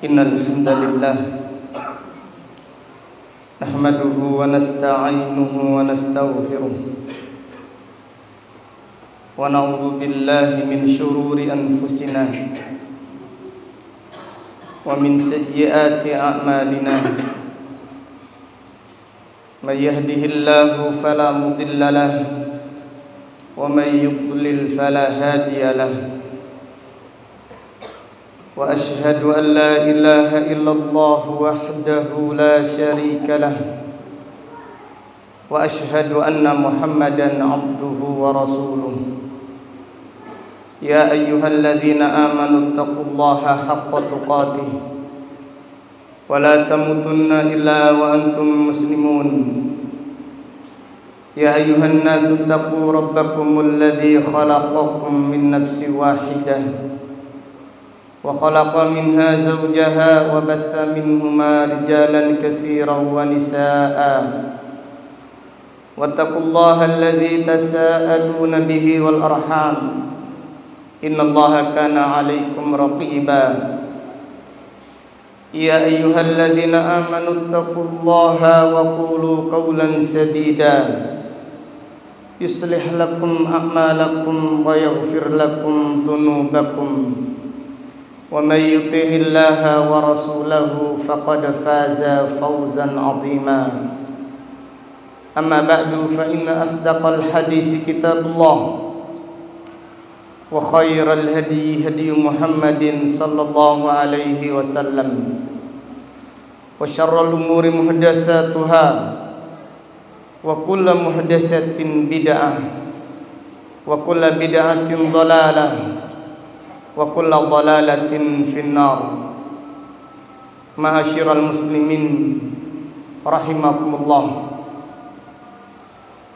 Innal hamdalillah nahmaduhu wa nasta'inuhu wa nastaghfiruh wa na'udzu billahi min shururi anfusina wa min sayyiati a'malina may yahdihillahu fala mudilla lahu wa may yudlil fala hadiya lahu وأشهد أن لا إله إلا الله وحده لا شريك له وأشهد أن محمدا عبده ورسوله يا أيها الذين آمنوا اتقوا الله حق تقاته ولا تموتن إلا وأنتم مسلمون يا أيها الناس اتقوا ربكم الذي خلقكم من نفس واحدة وخلق منها زوجها وبث منهما رجالا كثيرا ونساء واتقوا الله الذي تساءلون به والأرحام إن الله كان عليكم رقيبا يا أيها الذين آمنوا اتقوا الله وقولوا قولا سديدا يصلح لكم أعمالكم ويغفر لكم ذنوبكم ومن يطع الله ورسوله فقد فاز فوزا عظيما أما بعد فإن أصدق الحديث كتاب الله وخير الهدي هدي محمد صلى الله عليه وسلم وشر الأمور محدثاتها وكل محدثة بدعة وكل بدعة ضلالة wa kullu dhalalatin finnar. Ma'asyiral muslimin rahimakumullah.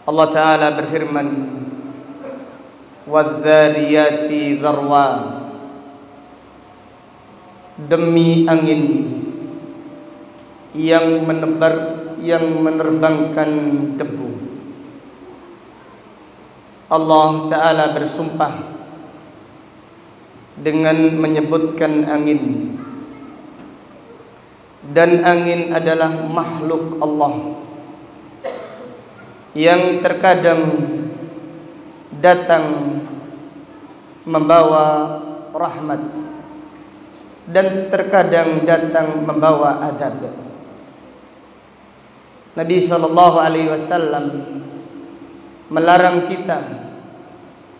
Allah Ta'ala berfirman, wadh-dhariyati dharwa, demi angin yang menerbangkan debu. Allah Ta'ala bersumpah dengan menyebutkan angin, dan angin adalah makhluk Allah yang terkadang datang membawa rahmat dan terkadang datang membawa adab. Nabi SAW melarang kita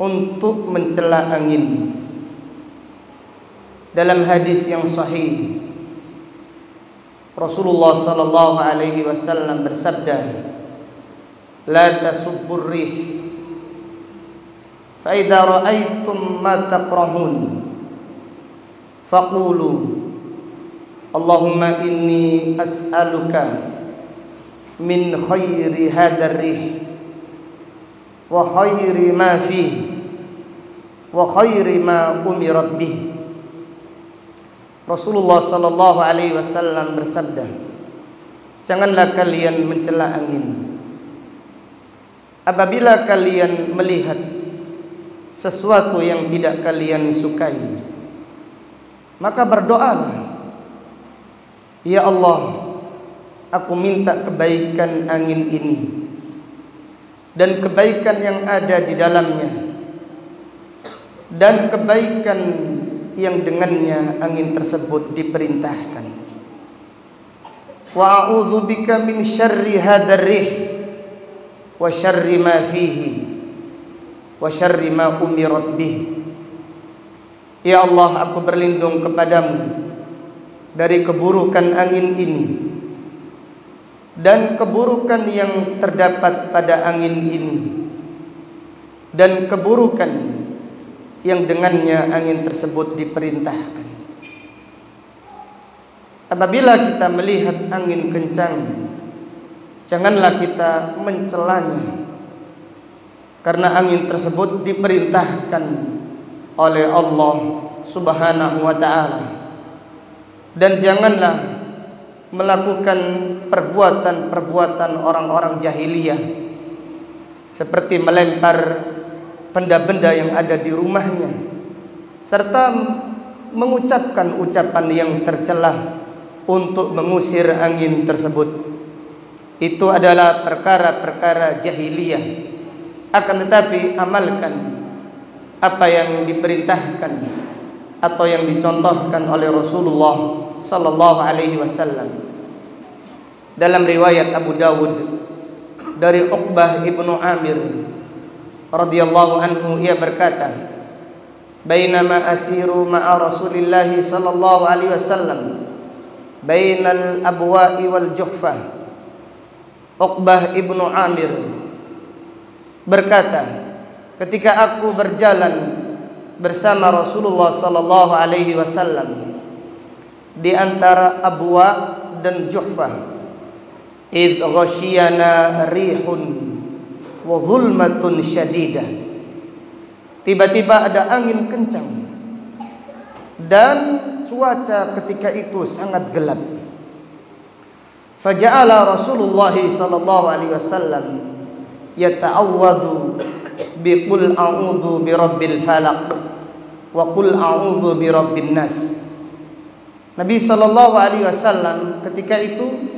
untuk mencela angin. Dalam hadis yang sahih, Rasulullah SAW bersabda, la tasubbur rih, fa idza ra'aitum ma takrahun faqulu Allahumma inni as'aluka min khairi hadzal rih wa khairi ma fihi wa khairi ma umirat bihi. Rasulullah SAW bersabda, janganlah kalian mencela angin. Apabila kalian melihat sesuatu yang tidak kalian sukai, maka berdoalah, ya Allah, aku minta kebaikan angin ini dan kebaikan yang ada di dalamnya, dan kebaikan yang dengannya angin tersebut diperintahkan. Wa a'udzubika min syarri hadzal rih wa syarri ma fihi wa syarri ma umirat bih. Ya Allah, aku berlindung kepadamu dari keburukan angin ini dan keburukan yang terdapat pada angin ini, dan keburukan yang dengannya angin tersebut diperintahkan. Apabila kita melihat angin kencang, janganlah kita mencelanya, karena angin tersebut diperintahkan oleh Allah Subhanahu wa Ta'ala. Dan janganlah melakukan perbuatan-perbuatan orang-orang jahiliyah, seperti melempar benda-benda yang ada di rumahnya, serta mengucapkan ucapan yang tercela untuk mengusir angin tersebut. Itu adalah perkara-perkara jahiliyah. Akan tetapi amalkan apa yang diperintahkan atau yang dicontohkan oleh Rasulullah sallallahu alaihi wasallam. Dalam riwayat Abu Dawud dari Uqbah ibnu Amir radhiyallahu anhu, ia berkata, "Bainama asiru ma'a Rasulillah sallallahu alaihi wasallam bainal abwa'i wal juhfah." Uqbah ibnu Amir berkata, ketika aku berjalan bersama Rasulullah sallallahu alaihi wasallam di antara Abwa dan Juhfah, idh ghasyiyana rihun wa zulmatun syadidah. Tiba-tiba ada angin kencang dan cuaca ketika itu sangat gelap. Faja'ala Rasulullah sallallahu alaihi wasallam yata'awwadu biqul a'udzu birabbil falaq wa qul a'udzu birabbin nas. Nabi sallallahu alaihi wasallam ketika itu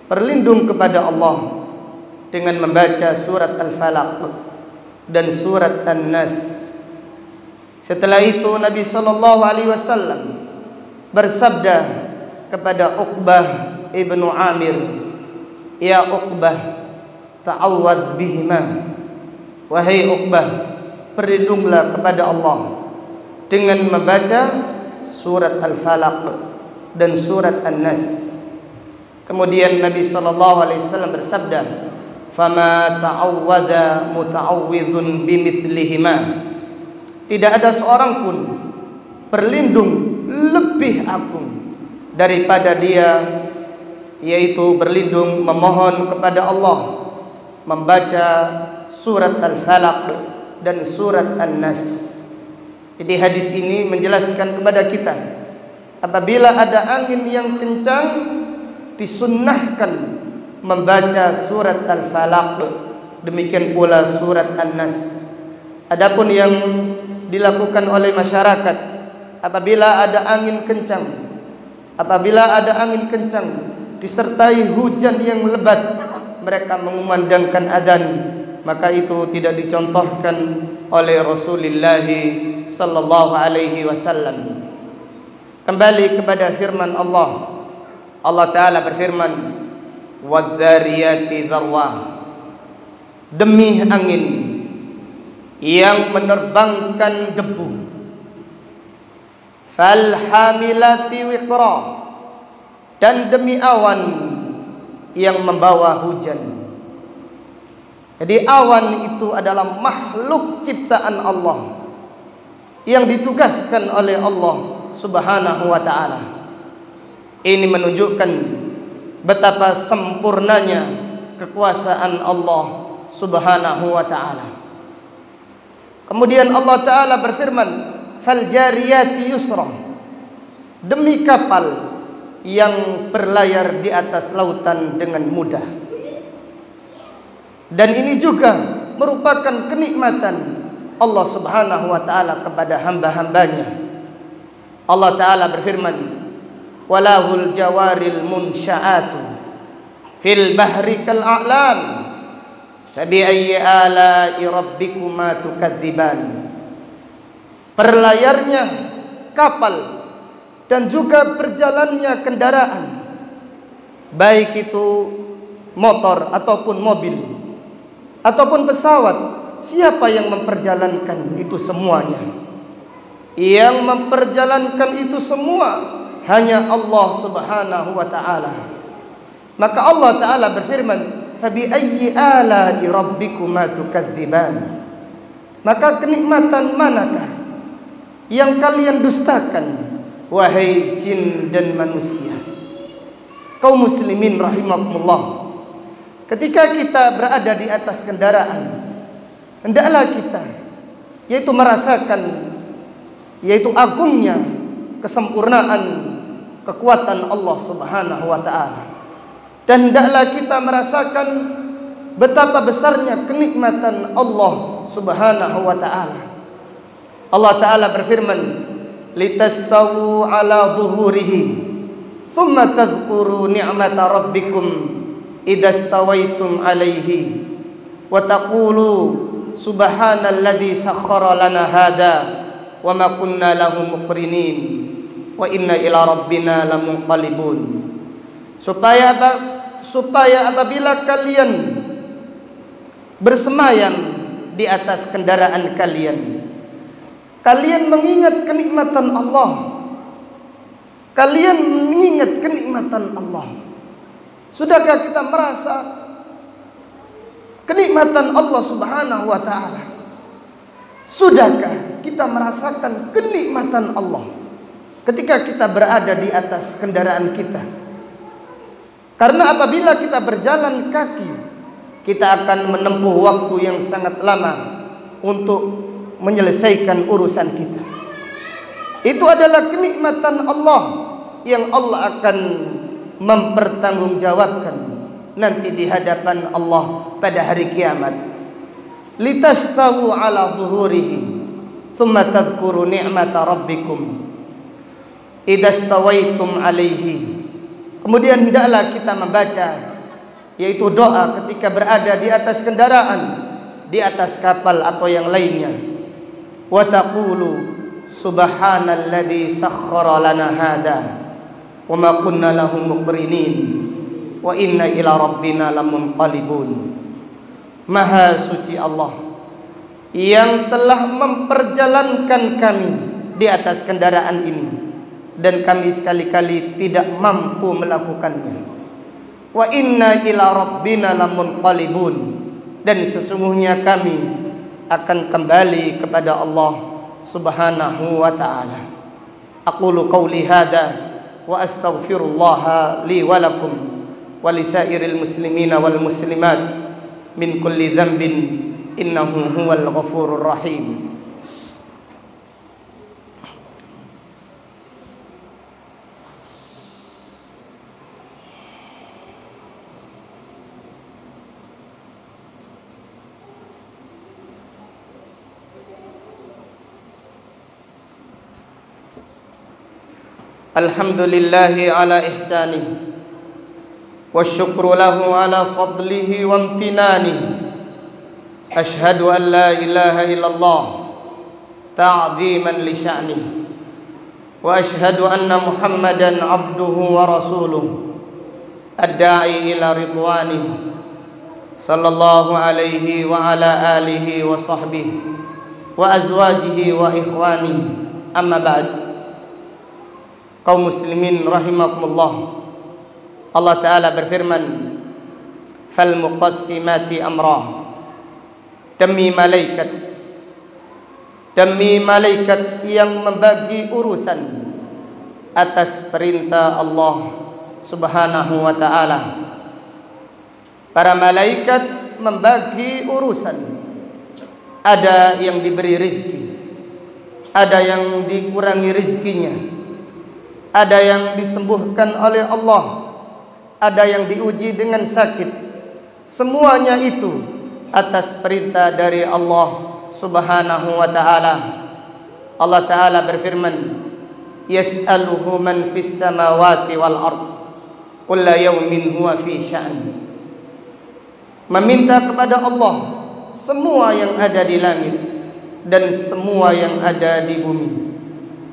berlindung kepada Allah dengan membaca surat Al-Falaq dan surat An-Nas. Setelah itu Nabi sallallahu alaihi wasallam bersabda kepada Uqbah ibnu Amir, "Ya Uqbah, ta'awwadz bihima." Wahai Uqbah, berlindunglah kepada Allah dengan membaca surat Al-Falaq dan surat An-Nas. Kemudian Nabi sallallahu alaihi wasallam bersabda, "Fama ta'awwadha muta'awwidhun bimithlihima." Tidak ada seorang pun berlindung lebih agung daripada dia, yaitu berlindung memohon kepada Allah membaca surat Al-Falaq dan surat An-Nas. Jadi hadis ini menjelaskan kepada kita, apabila ada angin yang kencang disunnahkan membaca surat Al-Falaq, demikian pula surat An-Nas. Adapun yang dilakukan oleh masyarakat apabila ada angin kencang disertai hujan yang lebat, mereka mengumandangkan adzan, maka itu tidak dicontohkan oleh Rasulullah sallallahu alaihi wasallam. Kembali kepada firman Allah. Allah Ta'ala berfirman, "Wadh-dhariyati dharwa." Demi angin yang menerbangkan debu. "Falhamilati wiqra." Dan demi awan yang membawa hujan. Jadi awan itu adalah makhluk ciptaan Allah yang ditugaskan oleh Allah Subhanahu wa ta'ala. Ini menunjukkan betapa sempurnanya kekuasaan Allah Subhanahu wa ta'ala. Kemudian Allah Ta'ala berfirman, "Fal jariyati yusra." Demi kapal yang berlayar di atas lautan dengan mudah. Dan ini juga merupakan kenikmatan Allah Subhanahu wa ta'ala kepada hamba-hambanya. Allah Ta'ala berfirman, "Walahul jawaril munsya'atu fil bahri kal a'lam fabi ayyi ala'i rabbikuma tukadziban." Berlayarnya kapal dan juga berjalannya kendaraan, baik itu motor ataupun mobil ataupun pesawat, siapa yang memperjalankan itu semuanya? Yang memperjalankan itu semua hanya Allah Subhanahu wa ta'ala. Maka Allah Ta'ala berfirman, "Fabi ayyi ala'i rabbikuma tukadziban." Maka kenikmatan manakah yang kalian dustakan, wahai jin dan manusia? Kaum muslimin rahimakumullah, ketika kita berada di atas kendaraan, hendaklah kita merasakan agungnya kesempurnaan kekuatan Allah Subhanahu wa ta'ala. Dan hendaklah kita merasakan betapa besarnya kenikmatan Allah Subhanahu wa ta'ala. Allah Ta'ala berfirman, litastawu ala zuhurihi thumma tadhkuru ni'mata rabbikum idastawaitum alaihi wa taqulu subhanalladzi sakhkhara lana hada wa ma kunna lahu muqrinin wa inna ila rabbina lamunqalibun. Supaya apabila kalian bersemayam di atas kendaraan kalian, kalian mengingat kenikmatan Allah. Kalian mengingat kenikmatan Allah. Sudahkah kita merasa kenikmatan Allah Subhanahu wa ta'ala? Sudahkah kita merasakan kenikmatan Allah ketika kita berada di atas kendaraan kita? Karena apabila kita berjalan kaki, kita akan menempuh waktu yang sangat lama untuk menyelesaikan urusan kita. Itu adalah kenikmatan Allah yang Allah akan mempertanggungjawabkan nanti di hadapan Allah pada hari kiamat. Litastawu ala zuhurihi thumma tadhkuru ni'mata rabbikum idastawaitum alaihi. Kemudian hendaklah kita membaca, yaitu doa ketika berada di atas kendaraan, di atas kapal atau yang lainnya. Wa taqulu subhanalladzi sakhkhara lana hada wa ma kunna lahu muqrinin wa inna ila rabbina lamunqalibun. Maha suci Allah yang telah memperjalankan kami di atas kendaraan ini, dan kami sekali-kali tidak mampu melakukannya. Wa inna ila rabbina lamunqalibun, dan sesungguhnya kami akan kembali kepada Allah Subhanahu wa ta'ala. Aqulu qawli hadha wa astaghfirullaha li wa lakum wa lisairil muslimina wal muslimat min kulli dhanbin innahu huwal ghafurur rahim. Alhamdulillahi ala ihsanih wasyukru lahu ala fadlihi wa amtinanihi. Ashhadu an la ilaha illallah ta'ziman li sya'nihi wa ashhadu anna Muhammadan abduhu wa rasuluh ad-da'i ila ridwanihi sallallahu alaihi wa ala alihi wa sahbihi wa azwajihi wa ikhwanihi. Amma ba'd. Kaum muslimin rahimakumullah, Allah Ta'ala berfirman, fal muqassimati amra, demi malaikat yang membagi urusan atas perintah Allah Subhanahu wa ta'ala. Para malaikat membagi urusan. Ada yang diberi rizki, ada yang dikurangi rizkinya, ada yang disembuhkan oleh Allah, ada yang diuji dengan sakit. Semuanya itu atas perintah dari Allah Subhanahu wa ta'ala. Allah Ta'ala berfirman, yas'aluhu man fis samawati wal ard kulla yawmin huwa fi sya'n. Meminta kepada Allah semua yang ada di langit dan semua yang ada di bumi.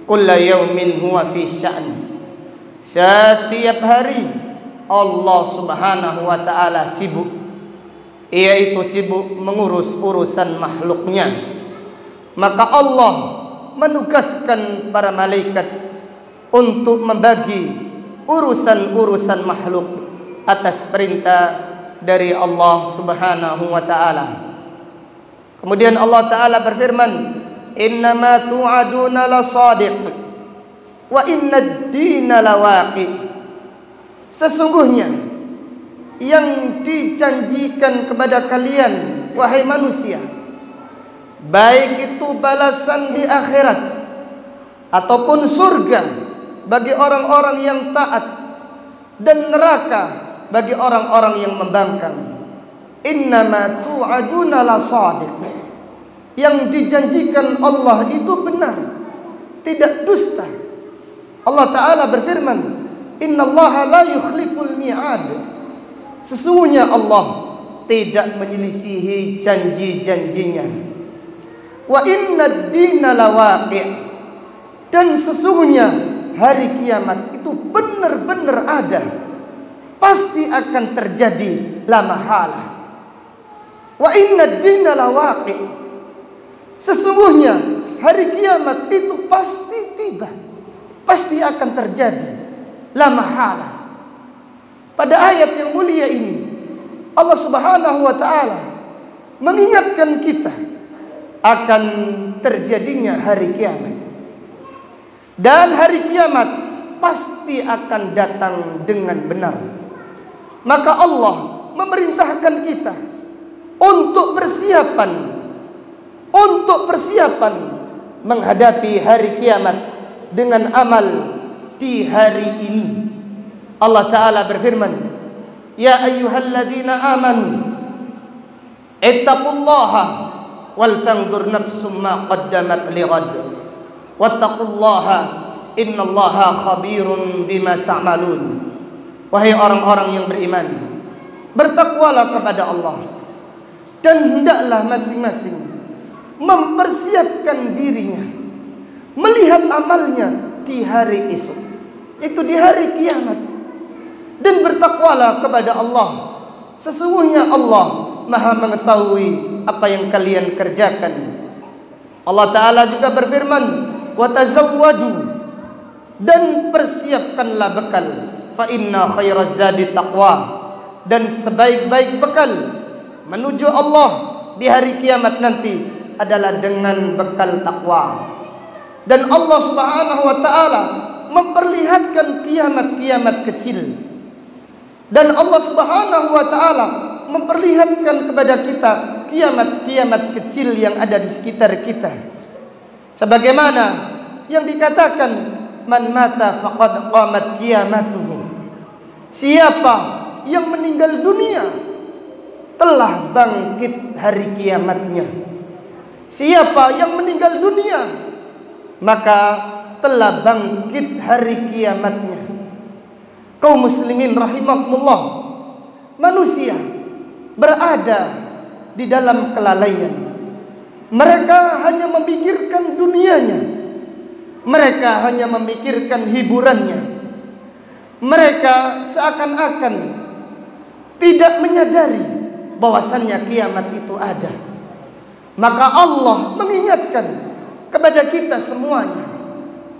Kulla yawmin huwa fi sya'n. Setiap hari Allah Subhanahu wa ta'ala sibuk, yaitu sibuk mengurus urusan makhluknya. Maka Allah menugaskan para malaikat untuk membagi urusan-urusan makhluk atas perintah dari Allah Subhanahu wa ta'ala. Kemudian Allah Ta'ala berfirman, innama tu'aduna lasadiq wa innad dina lawaqi. Sesungguhnya yang dijanjikan kepada kalian, wahai manusia, baik itu balasan di akhirat ataupun surga bagi orang-orang yang taat, dan neraka bagi orang-orang yang membangkang. Innama tu'aduna lasadiq. Yang dijanjikan Allah itu benar. tidak dusta. Allah Ta'ala berfirman, Innallaha la yukhliful mi'ad. Sesungguhnya Allah tidak menyelisihi janji-janjinya. Wa inna ad-dina lawaqi'. Dan sesungguhnya hari kiamat itu benar-benar ada, pasti akan terjadi, la mahala. Wa inna ad-dina lawaqi'. Sesungguhnya hari kiamat itu pasti tiba, pasti akan terjadi, la mahala. Pada ayat yang mulia ini Allah Subhanahu wa taala mengingatkan kita akan terjadinya hari kiamat. Dan hari kiamat pasti akan datang dengan benar. Maka Allah memerintahkan kita untuk persiapan menghadapi hari kiamat dengan amal di hari ini. Allah Ta'ala berfirman, Ya ayyuhalladzina amanu ittaqullaha wal tanzur nafsum ma qaddamat lighad wattaqullaha innallaha khabirun bima ta'malun. Wahai orang-orang yang beriman, bertakwalah kepada Allah, dan hendaklah masing-masing mempersiapkan dirinya melihat amalnya di hari esok, itu di hari kiamat. Dan bertakwalah kepada Allah, sesungguhnya Allah Maha mengetahui apa yang kalian kerjakan. Allah Ta'ala juga berfirman, wa tazawwadu, dan persiapkanlah bekal, fa inna khairaz zadi taqwa, dan sebaik-baik bekal menuju Allah di hari kiamat nanti adalah dengan bekal takwa. Dan Allah Subhanahu wa taala memperlihatkan kiamat-kiamat kecil, dan Allah Subhanahu wa taala memperlihatkan kepada kita kiamat-kiamat kecil yang ada di sekitar kita. Sebagaimana yang dikatakan, man mata faqad qamat qiyamatuhu. Siapa yang meninggal dunia telah bangkit hari kiamatnya. Siapa yang meninggal dunia maka telah bangkit hari kiamatnya. Kaum muslimin rahimakumullah, manusia berada di dalam kelalaian. Mereka hanya memikirkan dunianya, mereka hanya memikirkan hiburannya. Mereka seakan-akan tidak menyadari bahwasannya kiamat itu ada. Maka Allah mengingatkan kepada kita semuanya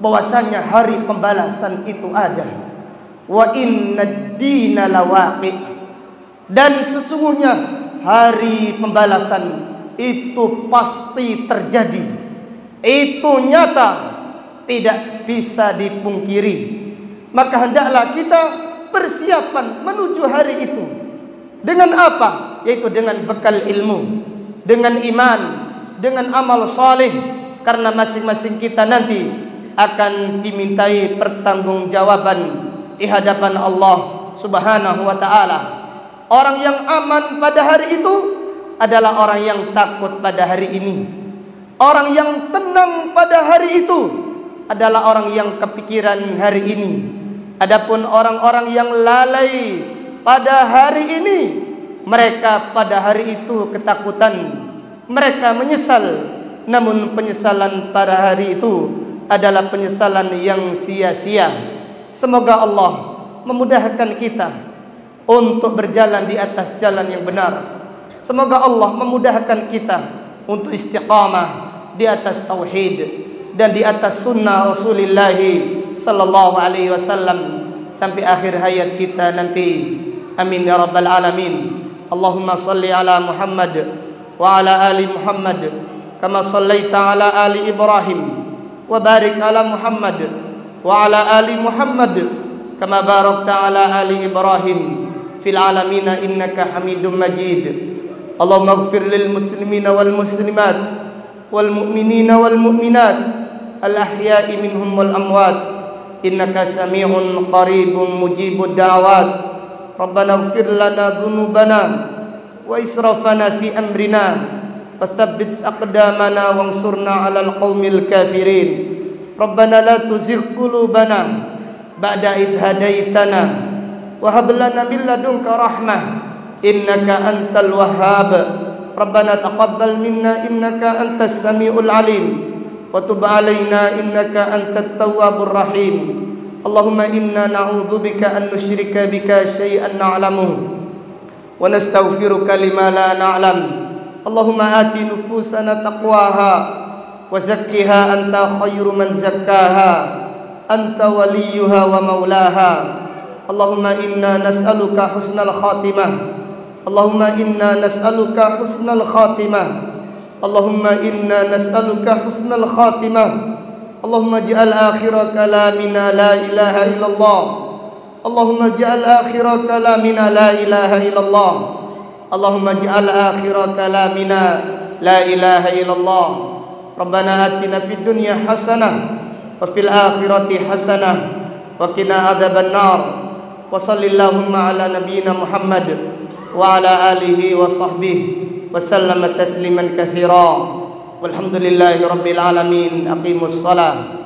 bahwasannya hari pembalasan itu ada. Wa innad dina lawaqi'. Dan sesungguhnya hari pembalasan itu pasti terjadi. Itu nyata, tidak bisa dipungkiri. Maka hendaklah kita persiapan menuju hari itu. Dengan apa? Yaitu dengan bekal ilmu, dengan iman, dengan amal saleh. Karena masing-masing kita nanti akan dimintai pertanggungjawaban di hadapan Allah Subhanahu wa taala. Orang yang aman pada hari itu adalah orang yang takut pada hari ini. Orang yang tenang pada hari itu adalah orang yang kepikiran hari ini. Adapun orang-orang yang lalai pada hari ini, mereka pada hari itu ketakutan, mereka menyesal. Namun penyesalan pada hari itu adalah penyesalan yang sia-sia. Semoga Allah memudahkan kita untuk berjalan di atas jalan yang benar. Semoga Allah memudahkan kita untuk istiqamah di atas tauhid dan di atas sunnah Rasulullah sallallahu alaihi wasallam sampai akhir hayat kita nanti. Amin ya rabbal alamin. Allahumma salli ala Muhammad wa ala ali Muhammad kama sallaita ala ali Ibrahim wa barik ala Muhammad وعلى آل محمد كما باركت على آل إبراهيم في العالمين إنك حميد مجيد. اللهم اغفر للمسلمين والمسلمات والمؤمنين والمؤمنات الأحياء منهم والأموات إنك سميع قريب مجيب الدعوات. ربنا اغفر لنا ذنوبنا وإسرافنا في أمرنا وثبت أقدامنا وانصرنا على القوم الكافرين. Rabbana la tuzigh qulubana ba'da idh hadaitana wa hab lana min ladunka rahmah innaka antal wahhab. Rabbana taqabbal minna innaka antas samiul alim wa tub alaina innaka antat tawwabur rahim. Allahumma inna na'udzubika an nusyrika bika syai'an na'lamu wa nastaghfiruka lima la na'lam. Allahumma ati nufusana taqwaha wa zakkiha anta khairu man zakkaha anta waliyuha wa maulaha. Allahumma inna nas'aluka husnal khatimah. Allahumma inna nas'aluka husnal khatimah. Allahumma inna nas'aluka husnal khatimah. Allahumma ij'al akhira kalamina la ilaha illallah. Allahumma ij'al akhira kalamina la ilaha illallah. Allahumma ij'al akhira kalamina la ilaha illallah. Rabbana atina fid dunya hasanah wa fil akhirati hasanah wa qina adzaban nar. Wa sallallahu ala nabiyyina Muhammad wa ala alihi wa sahbihi wa sallama tasliman katsira. Walhamdulillahi rabbil alamin. Aqimus shalah.